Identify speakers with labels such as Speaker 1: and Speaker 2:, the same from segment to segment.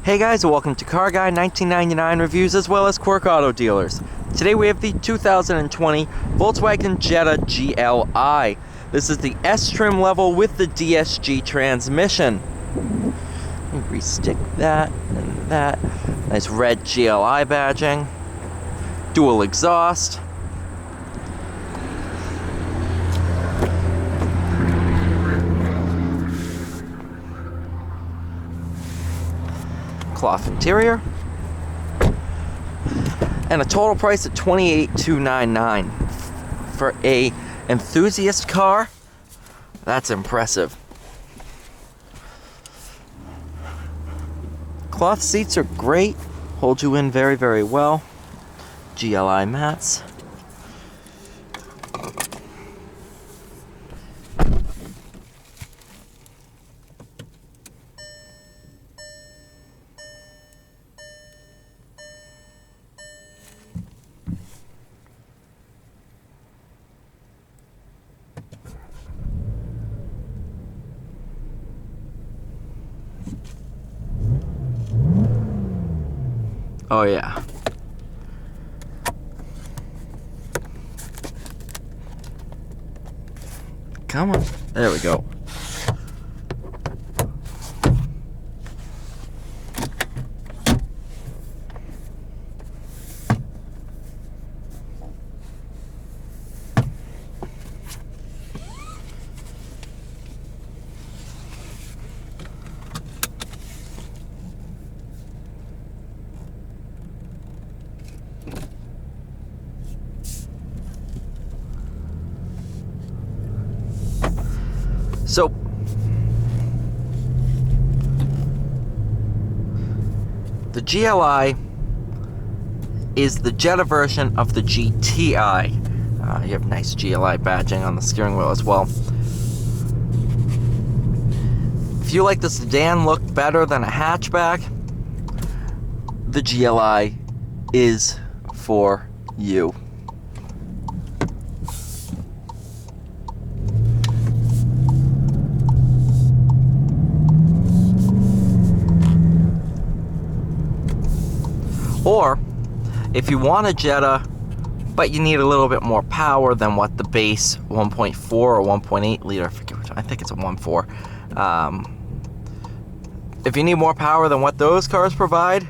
Speaker 1: Hey guys, welcome to Car Guy 1999 reviews as well as Quirk Auto Dealers. Today we have the 2020 Volkswagen Jetta GLI. This is the S trim level with the DSG transmission. Let me restick that and that. Nice red GLI badging. Dual exhaust. Cloth interior, and a total price of $28,299 for a enthusiast car. That's impressive. Cloth seats are great, hold you in very, very well. GLI mats. Oh yeah. Come on. There we go. So, the GLI is the Jetta version of the GTI. You have nice GLI badging on the steering wheel as well. If you like the sedan look better than a hatchback, the GLI is for you. Or, if you want a Jetta, but you need a little bit more power than what the base 1.4 or 1.8 liter, I forget which one, I think it's a 1.4. If you need more power than what those cars provide,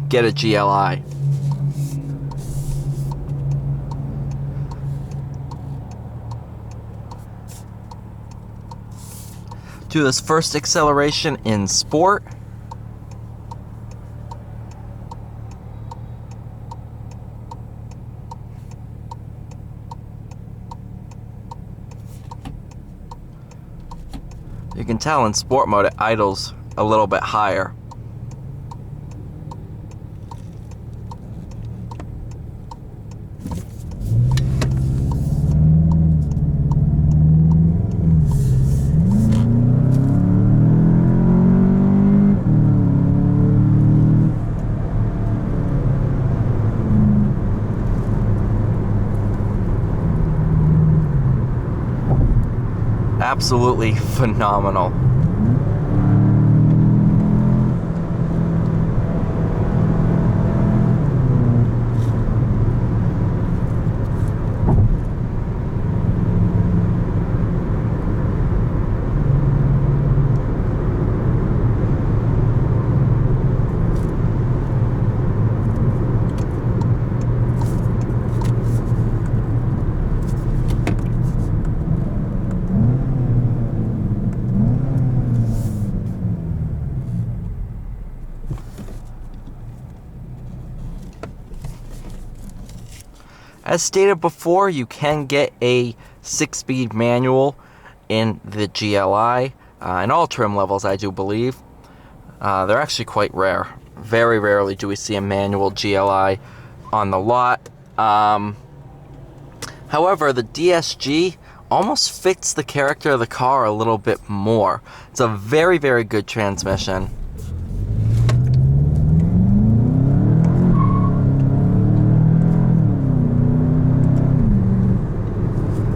Speaker 1: get a GLI. Do this first acceleration in sport. You can tell in sport mode it idles a little bit higher. Absolutely phenomenal. As stated before, you can get a 6-speed manual in the GLI, in all trim levels I do believe. They're actually quite rare. Very rarely do we see a manual GLI on the lot. However, the DSG almost fits the character of the car a little bit more. It's a very, very good transmission.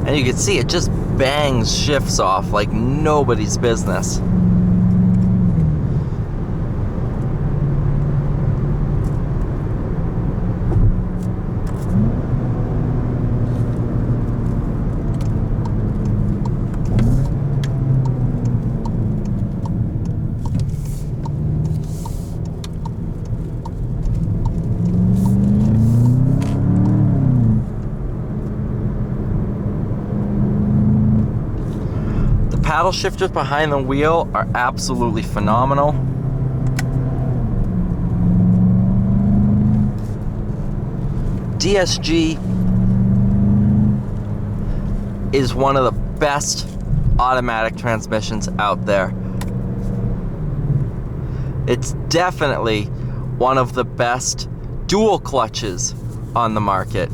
Speaker 1: And you can see it just bangs shifts off like nobody's business. paddle shifters behind the wheel are absolutely phenomenal. DSG is one of the best automatic transmissions out there. It's definitely one of the best dual clutches on the market.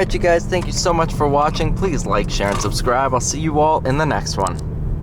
Speaker 1: Alright, you guys, thank you so much for watching. Please like, share, and subscribe. I'll see you all in the next one.